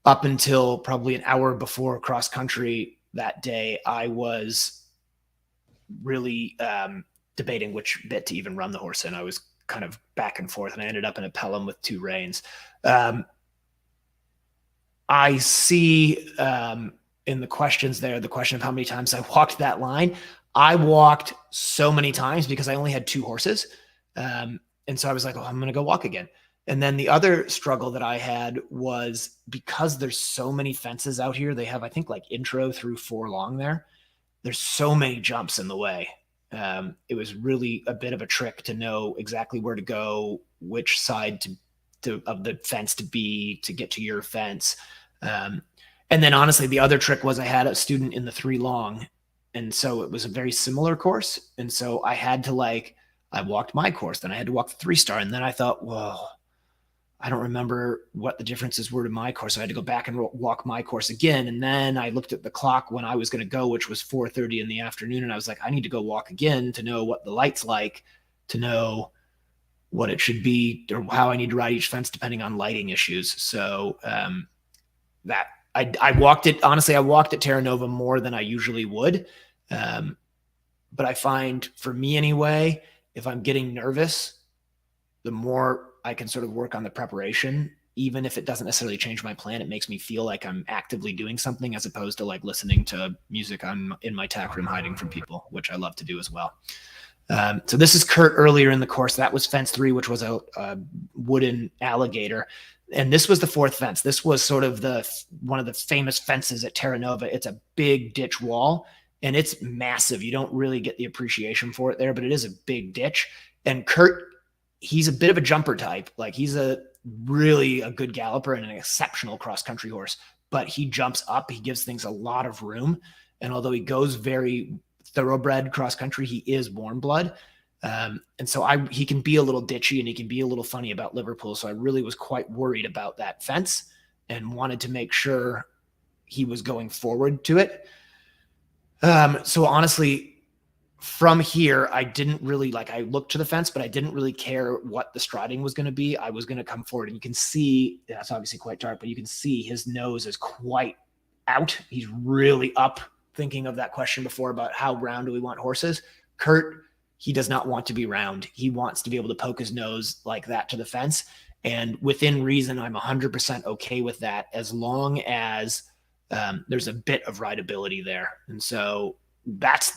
up until probably an hour before cross country that day, I was really debating which bit to even run the horse in. I was kind of back and forth, and I ended up in a Pelham with 2 reins. I see in the questions there, the question of how many times I walked that line. I walked so many times because I only had 2 horses. And so I was like, oh, I'm going to go walk again. And then the other struggle that I had was because there's so many fences out here, they have, I think, like intro through 4 long there. There's so many jumps in the way. It was really a bit of a trick to know exactly where to go, which side of the fence to be to get to your fence. And then honestly, the other trick was I had a student in the 3 long. And so it was a very similar course. And so I had to I walked my course, then I had to walk the 3-star. And then I thought, whoa, I don't remember what the differences were to my course. So I had to go back and walk my course again. And then I looked at the clock when I was going to go, which was 4:30 in the afternoon. And I was like, I need to go walk again to know what the light's like, to know what it should be or how I need to ride each fence depending on lighting issues. So that I walked it. Honestly, I walked at Terra Nova more than I usually would. But I find for me anyway, if I'm getting nervous, the more I can sort of work on the preparation, even if it doesn't necessarily change my plan, it makes me feel like I'm actively doing something as opposed to listening to music in my tack room hiding from people, which I love to do as well. So this is Kurt earlier in the course. That was fence 3, which was a wooden alligator. And this was the 4th fence. This was sort of one of the famous fences at Terra Nova. It's a big ditch wall and it's massive. You don't really get the appreciation for it there, but it is a big ditch. And Kurt, he's a bit of a jumper type. He's really a good galloper and an exceptional cross-country horse, but he jumps up. He gives things a lot of room. And although he goes very thoroughbred cross-country, he is warm blood. And so he can be a little ditchy and he can be a little funny about Liverpool. So I really was quite worried about that fence and wanted to make sure he was going forward to it. So honestly, from here, I didn't really I looked to the fence, but I didn't really care what the striding was going to be. I was going to come forward, and you can see that's obviously quite dark, but you can see his nose is quite out. He's really up, thinking of that question before about how round do we want horses. Kurt, he does not want to be round. He wants to be able to poke his nose like that to the fence. And within reason, I'm 100% okay with that as long as there's a bit of rideability there. And so that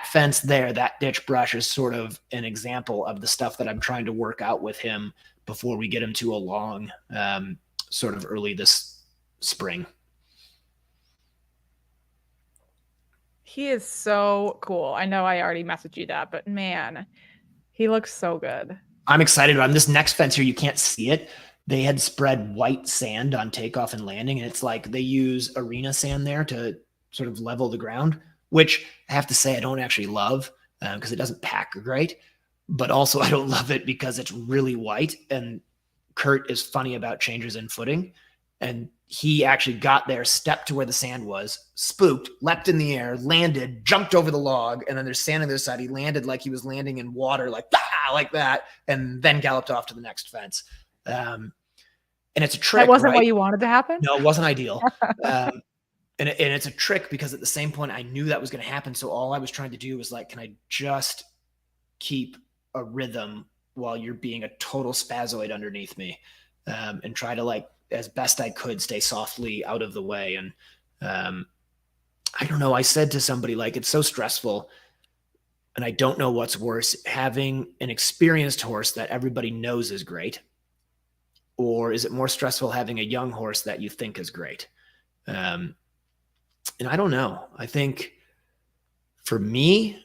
fence there, that ditch brush is sort of an example of the stuff that I'm trying to work out with him before we get him to a long sort of early this spring. He is so cool. I know I already messaged you that, but man, he looks so good. I'm excited about him. This next fence here, you can't see it. They had spread white sand on takeoff and landing, and it's they use arena sand there to sort of level the ground, which I have to say I don't actually love because it doesn't pack great, but also I don't love it because it's really white. And Kurt is funny about changes in footing. And he actually got there, stepped to where the sand was, spooked, leapt in the air, landed, jumped over the log, and then there's sand on the other side. He landed like he was landing in water, like that, and then galloped off to the next fence. And it's a trick. That wasn't what you wanted to happen? No, it wasn't ideal. And it's a trick because at the same point, I knew that was going to happen. So all I was trying to do was can I just keep a rhythm while you're being a total spazoid underneath me and try to as best I could stay softly out of the way. And I don't know, I said to somebody, it's so stressful And I don't know what's worse, having an experienced horse that everybody knows is great, or is it more stressful having a young horse that you think is great? And I don't know. I think for me,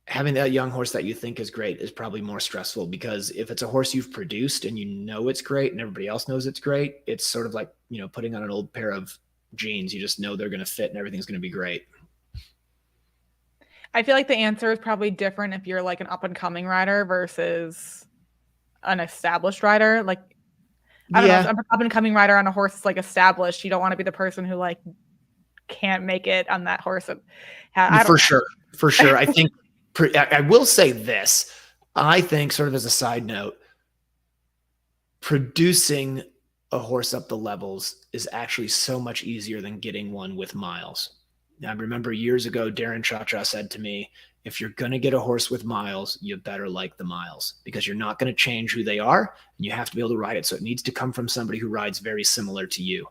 having that young horse that you think is great is probably more stressful, because if it's a horse you've produced and you know it's great and everybody else knows it's great, it's sort of like, putting on an old pair of jeans. You just know they're going to fit and everything's going to be great. I feel like the answer is probably different if you're like an up and coming rider versus an established rider. Like, I don't know, if I'm an up and coming rider on a horse that's like established, you don't want to be the person who like can't make it on that horse. For sure. I think I will say this. I think, sort of as a side note, producing a horse up the levels is actually so much easier than getting one with miles. Now, I remember years ago, Darren Cha-Cha said to me, if you're going to get a horse with miles, you better like the miles, because you're not going to change who they are, and you have to be able to ride it. So it needs to come from somebody who rides very similar to you.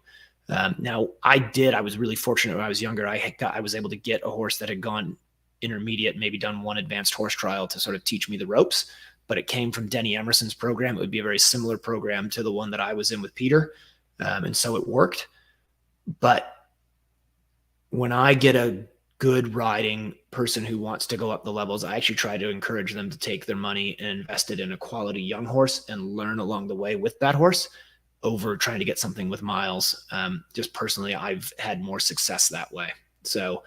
Now, I was really fortunate when I was younger. I was able to get a horse that had gone intermediate, maybe done one advanced horse trial to sort of teach me the ropes, but it came from Denny Emerson's program. It would be a very similar program to the one that I was in with Peter. And so it worked. But when I get a good riding person who wants to go up the levels, I actually try to encourage them to take their money and invest it in a quality young horse and learn along the way with that horse, over trying to get something with miles. Just personally, I've had more success that way. So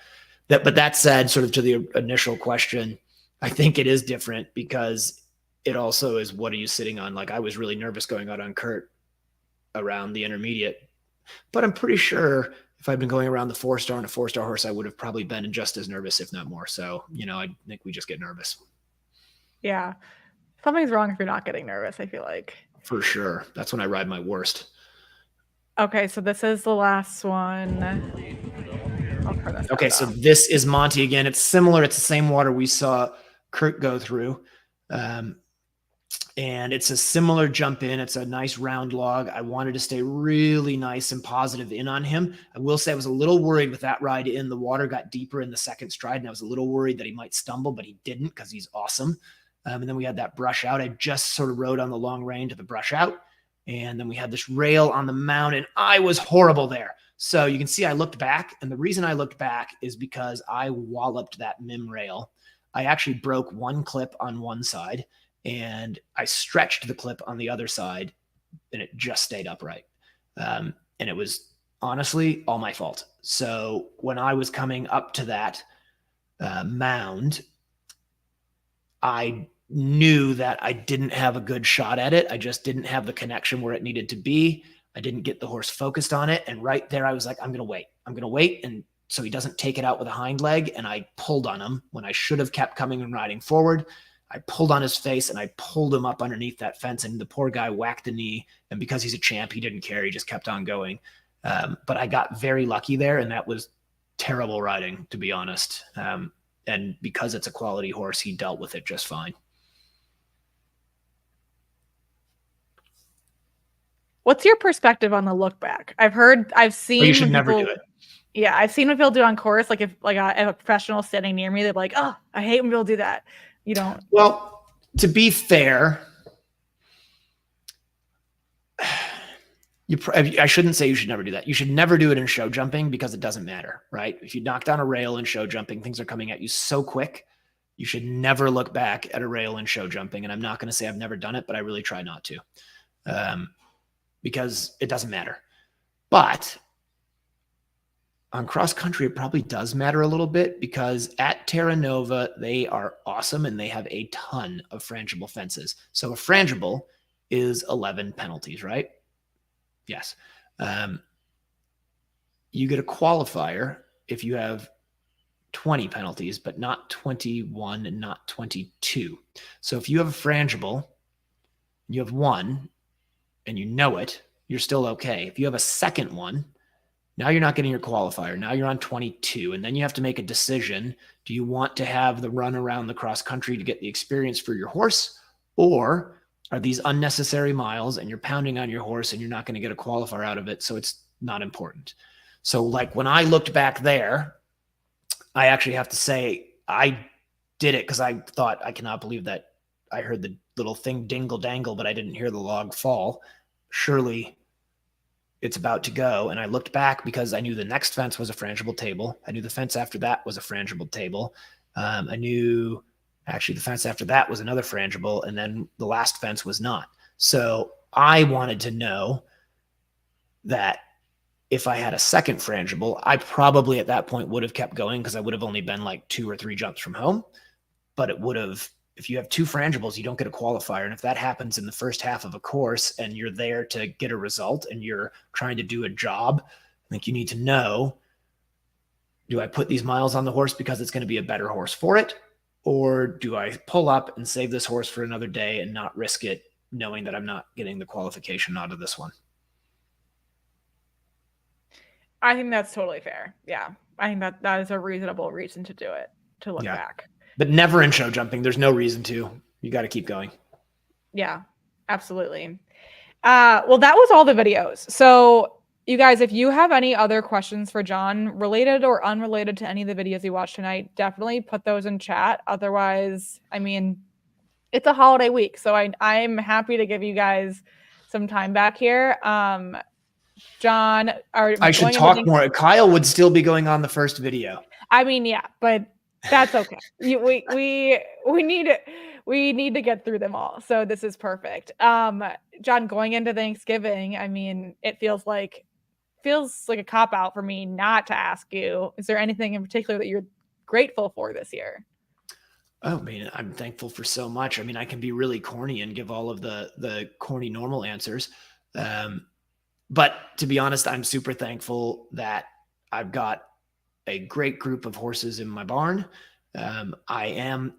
but that said, sort of to the initial question, I think it is different, because it also is, what are you sitting on? Like, I was really nervous going out on Kurt around the intermediate, but I'm pretty sure if I'd been going around the 4-star on a 4-star horse, I would have probably been just as nervous, if not more. So, I think we just get nervous. Yeah. Something's wrong if you're not getting nervous, I feel like. For sure. That's when I ride my worst. Okay, so this is the last one. Okay, so this is Monty again. It's similar. It's the same water we saw Kurt go through. And it's a similar jump in. It's a nice round log. I wanted to stay really nice and positive in on him. I will say I was a little worried with that ride in. The water got deeper in the second stride, and I was a little worried that he might stumble, but he didn't, because he's awesome. And then we had that brush out. I just sort of rode on the long rein to the brush out. And then we had this rail on the mount, and I was horrible there. So you can see I looked back, and the reason I looked back is because I walloped that MIM rail. I actually broke one clip on one side, and I stretched the clip on the other side, and it just stayed upright. And it was honestly all my fault. So when I was coming up to that mound, I knew that I didn't have a good shot at it. I just didn't have the connection where it needed to be. I didn't get the horse focused on it. And right there, I was like, I'm going to wait. I'm going to wait. And so he doesn't take it out with a hind leg. And I pulled on him when I should have kept coming and riding forward. I pulled on his face and I pulled him up underneath that fence, and the poor guy whacked the knee. And because he's a champ, he didn't care. He just kept on going. But I got very lucky there, and that was terrible riding, to be honest. And because it's a quality horse, he dealt with it just fine. What's your perspective on the look back? I've seen. You should never do it. Yeah, I've seen when people do on course. Like if a professional standing near me, they're like, "Oh, I hate when people do that." You don't. Well, to be fair, I shouldn't say you should never do that. You should never do it in show jumping, because it doesn't matter, right? If you knock down a rail in show jumping, things are coming at you so quick. You should never look back at a rail in show jumping. And I'm not going to say I've never done it, but I really try not to, because it doesn't matter. But on cross country, it probably does matter a little bit, because at Terra Nova, they are awesome and they have a ton of frangible fences. So a frangible is 11 penalties, right? Yes. You get a qualifier if you have 20 penalties, but not 21 and not 22. So if you have a frangible, you have one, and you know it, you're still okay. If you have a second one, now you're not getting your qualifier. Now you're on 22, and then you have to make a decision. Do you want to have the run around the cross country to get the experience for your horse, or are these unnecessary miles and you're pounding on your horse and you're not going to get a qualifier out of it, so it's not important? So like when I looked back there, I actually have to say I did it because I thought, I cannot believe that I heard the little thing dingle dangle, but I didn't hear the log fall. Surely it's about to go. And I looked back because I knew the next fence was a frangible table. I knew the fence after that was a frangible table. I knew actually the fence after that was another frangible, and then the last fence was not. So I wanted to know that if I had a second frangible, I probably at that point would have kept going because I would have only been like 2 or 3 jumps from home. But it would have, if you have 2 frangibles, you don't get a qualifier. And if that happens in the first half of a course and you're there to get a result and you're trying to do a job, I think you need to know, do I put these miles on the horse because it's going to be a better horse for it? Or do I pull up and save this horse for another day and not risk it, knowing that I'm not getting the qualification out of this one? I think that's totally fair. Yeah. I think that is a reasonable reason to do it, to look back. But never in show jumping. There's no reason to. You got to keep going. Yeah, absolutely. Well, that was all the videos. So you guys, if you have any other questions for Jon related or unrelated to any of the videos you watched tonight, definitely put those in chat. Otherwise, I mean, it's a holiday week. So I'm happy to give you guys some time back here. Jon, I should talk more. Kyle would still be going on the first video. I mean, yeah, but that's okay. We need to get through them all. So this is perfect. Jon, going into Thanksgiving, I mean, it feels like a cop out for me not to ask you. Is there anything in particular that you're grateful for this year? Oh, I mean, I'm thankful for so much. I mean, I can be really corny and give all of the corny normal answers. But to be honest, I'm super thankful that I've got a great group of horses in my barn. I am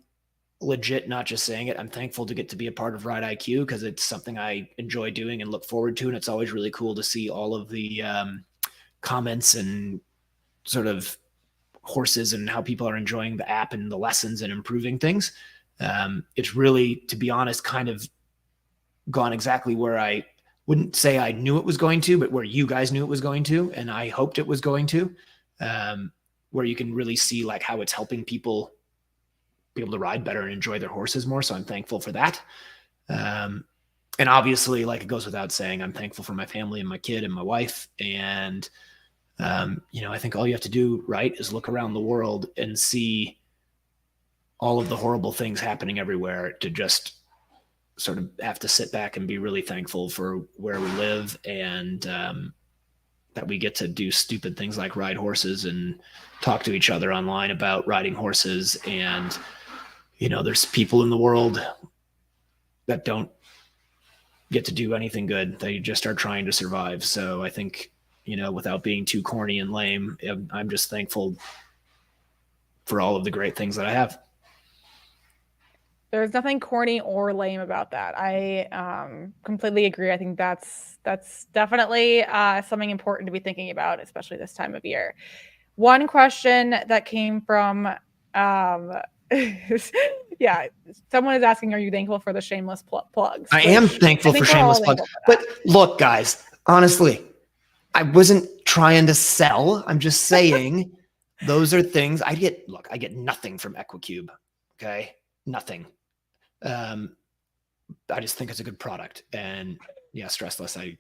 legit not just saying it. I'm thankful to get to be a part of Ride IQ because it's something I enjoy doing and look forward to. And it's always really cool to see all of the comments and sort of horses and how people are enjoying the app and the lessons and improving things. It's really, to be honest, kind of gone exactly where I wouldn't say I knew it was going to, but where you guys knew it was going to, and I hoped it was going to, where you can really see like how it's helping people be able to ride better and enjoy their horses more. So I'm thankful for that. And obviously, like it goes without saying, I'm thankful for my family and my kid and my wife. And, I think all you have to do, right, is look around the world and see all of the horrible things happening everywhere to just sort of have to sit back and be really thankful for where we live and that we get to do stupid things like ride horses and talk to each other online about riding horses. And, there's people in the world that don't get to do anything good. They just are trying to survive. So I think, without being too corny and lame, I'm just thankful for all of the great things that I have. There's nothing corny or lame about that. I completely agree. I think that's definitely something important to be thinking about, especially this time of year. One question that came from, yeah, someone is asking, are you thankful for the shameless plugs? I am thankful for shameless plugs. But look, guys, honestly, I wasn't trying to sell. I'm just saying those are things I get nothing from Equicube. Okay. Nothing. I just think it's a good product, and yeah, Stressless, I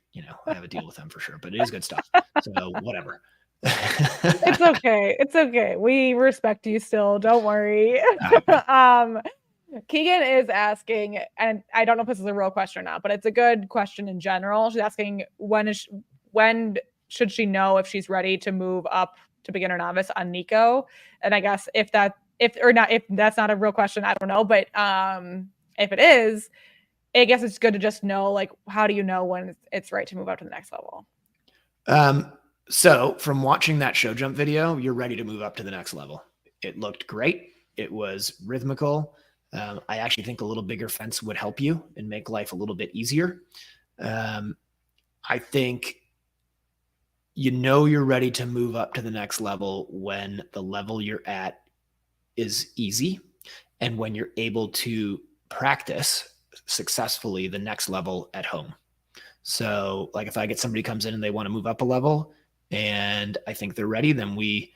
have a deal with them for sure, but it is good stuff. So whatever. It's okay. It's okay. We respect you still. Don't worry. Keegan is asking, and I don't know if this is a real question or not, but it's a good question in general. She's asking when should she know if she's ready to move up to beginner novice on Nico? And I guess if that's not a real question, I don't know. But if it is, I guess it's good to just know, like, how do you know when it's right to move up to the next level? So from watching that show jump video, you're ready to move up to the next level. It looked great. It was rhythmical. I actually think a little bigger fence would help you and make life a little bit easier. I think you're ready to move up to the next level when the level you're at is easy and when you're able to practice successfully the next level at home. So like if I get somebody comes in and they want to move up a level and I think they're ready, then we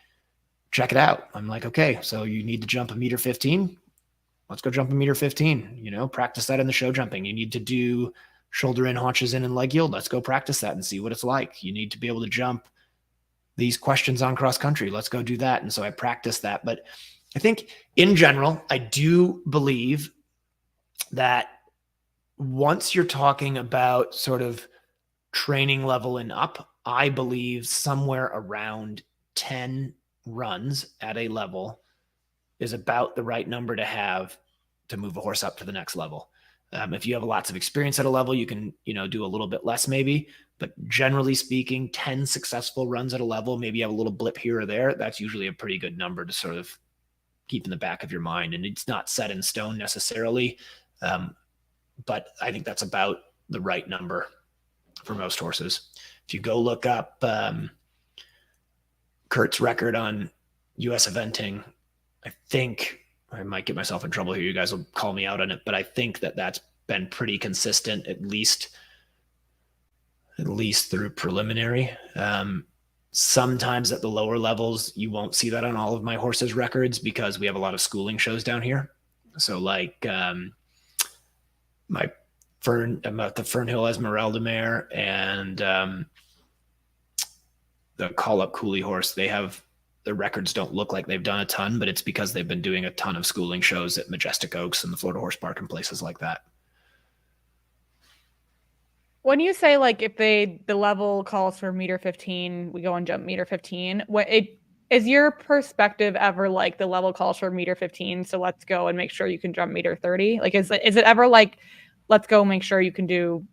check it out. I'm like, okay, so you need to jump 1.15 meters. let's go jump a meter 15, you know, practice that in the show jumping. You need to do shoulder in, haunches in, and leg yield. Let's go practice that and see what it's like. You need to be able to jump these questions on cross country. Let's go do that. And so I practiced that. But I think in general, I do believe that once you're talking about sort of training level and up, I believe somewhere around 10 runs at a level is about the right number to have to move a horse up to the next level. If you have lots of experience at a level, you can, you know, do a little bit less maybe, but generally speaking, 10 successful runs at a level, maybe you have a little blip here or there. That's usually a pretty good number to sort of keep in the back of your mind. And it's not set in stone necessarily. But I think that's about the right number for most horses. If you go look up Kurt's record on US eventing, I think I might get myself in trouble here. You guys will call me out on it, but I think that that's been pretty consistent, at least through preliminary. Sometimes at the lower levels, you won't see that on all of my horses' records because we have a lot of schooling shows down here. So like the Fernhill Esmeralda mare and the Call Up Cooley horse, the records don't look like they've done a ton, but it's because they've been doing a ton of schooling shows at Majestic Oaks and the Florida Horse Park and places like that. When you say like if the level calls for meter 15, we go and jump meter 15, is your perspective ever like the level calls for meter 15, so let's go and make sure you can jump meter 30? Like is it ever like let's go make sure you can do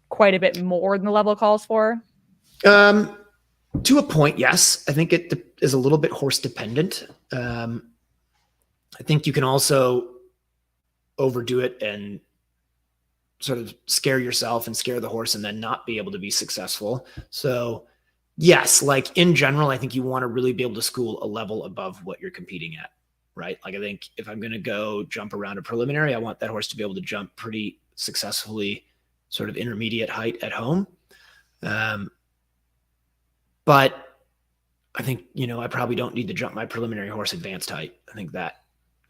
quite a bit more than the level calls for? To a point, yes. I think it is a little bit horse dependent. I think you can also overdo it and sort of scare yourself and scare the horse and then not be able to be successful. So yes, like in general, I think you want to really be able to school a level above what you're competing at, right? Like I think if I'm going to go jump around a preliminary, I want that horse to be able to jump pretty successfully, sort of intermediate height at home. But I think, you know, I probably don't need to jump my preliminary horse advanced height. I think that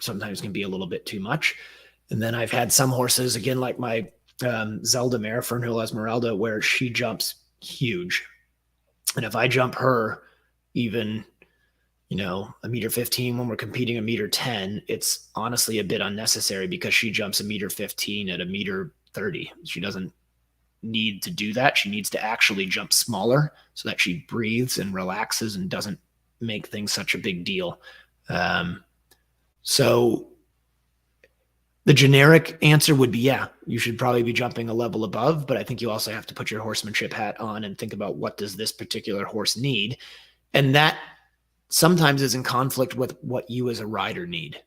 sometimes can be a little bit too much. And then I've had some horses, again, like my Zelda mare, Fernhill Esmeralda, where she jumps huge. And if I jump her even, you know, a meter 15 when we're competing a meter 10, it's honestly a bit unnecessary because she jumps a meter 15 at a meter 30. She doesn't need to do that. She needs to actually jump smaller so that she breathes and relaxes and doesn't make things such a big deal. So the generic answer would be, yeah, you should probably be jumping a level above, but I think you also have to put your horsemanship hat on and think about what does this particular horse need. And that sometimes is in conflict with what you as a rider need,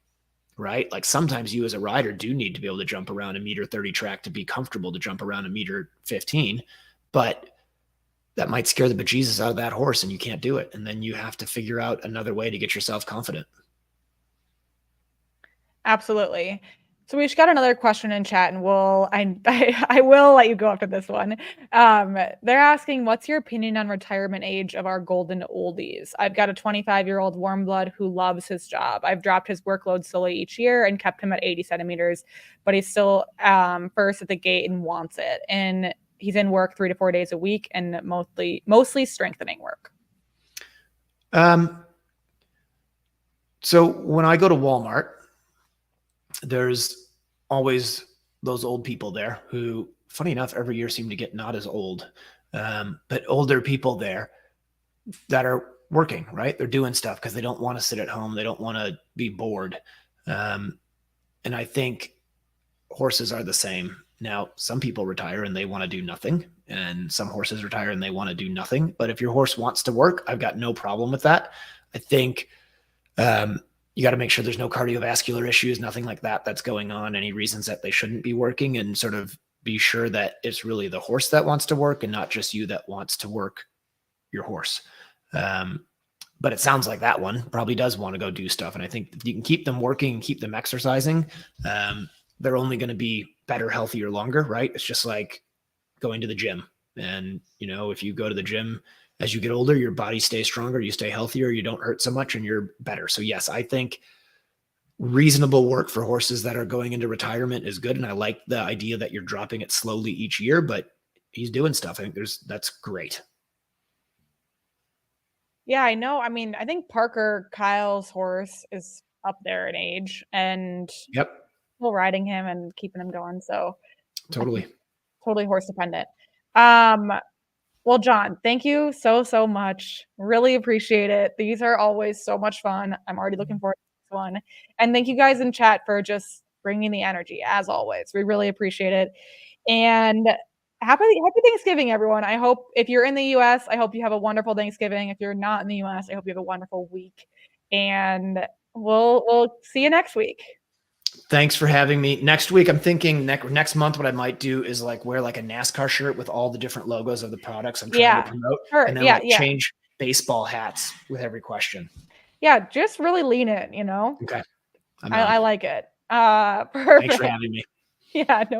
right? Like sometimes you as a rider do need to be able to jump around a meter 30 track to be comfortable to jump around a meter 15, but that might scare the bejesus out of that horse and you can't do it. And then you have to figure out another way to get yourself confident. Absolutely. So we've got another question in chat, and I will let you go after this one. They're asking, what's your opinion on retirement age of our golden oldies? I've got a 25-year-old warm blood who loves his job. I've dropped his workload slowly each year and kept him at 80 centimeters, but he's still first at the gate and wants it. And he's in work 3 to 4 days a week and mostly strengthening work. So when I go to Walmart, there's always those old people there who, funny enough, every year seem to get not as old, but older people there that are working, right? They're doing stuff because they don't want to sit at home. They don't want to be bored. And I think horses are the same. Now, some people retire and they want to do nothing, and some horses retire and they want to do nothing. But if your horse wants to work, I've got no problem with that. I think you got to make sure there's no cardiovascular issues, nothing like that that's going on, any reasons that they shouldn't be working, and sort of be sure that it's really the horse that wants to work and not just you that wants to work your horse. But it sounds like that one probably does want to go do stuff. And I think if you can keep them working and keep them exercising, they're only going to be better, healthier, longer, right? It's just like going to the gym. And, you know, if you go to the gym as you get older, your body stays stronger, you stay healthier, you don't hurt so much, and you're better. So yes, I think reasonable work for horses that are going into retirement is good. And I like the idea that you're dropping it slowly each year, but he's doing stuff. I think that's great. Yeah, I know. I mean, I think Parker Kyle's horse is up there in age, and Yep. still riding him and keeping him going. So Totally. totally horse dependent. Well, Jon, thank you so much. Really appreciate it. These are always so much fun. I'm already looking forward to this one. And thank you guys in chat for just bringing the energy as always. We really appreciate it. And happy Thanksgiving, everyone. I hope if you're in the US, I hope you have a wonderful Thanksgiving. If you're not in the US, I hope you have a wonderful week. And we'll see you next week. Thanks for having me. Next week, I'm thinking next month, what I might do is like wear like a NASCAR shirt with all the different logos of the products I'm trying to promote, and then change baseball hats with every question. Yeah, just really lean in, you know? Okay. I like it. Perfect. Thanks for having me. Yeah, no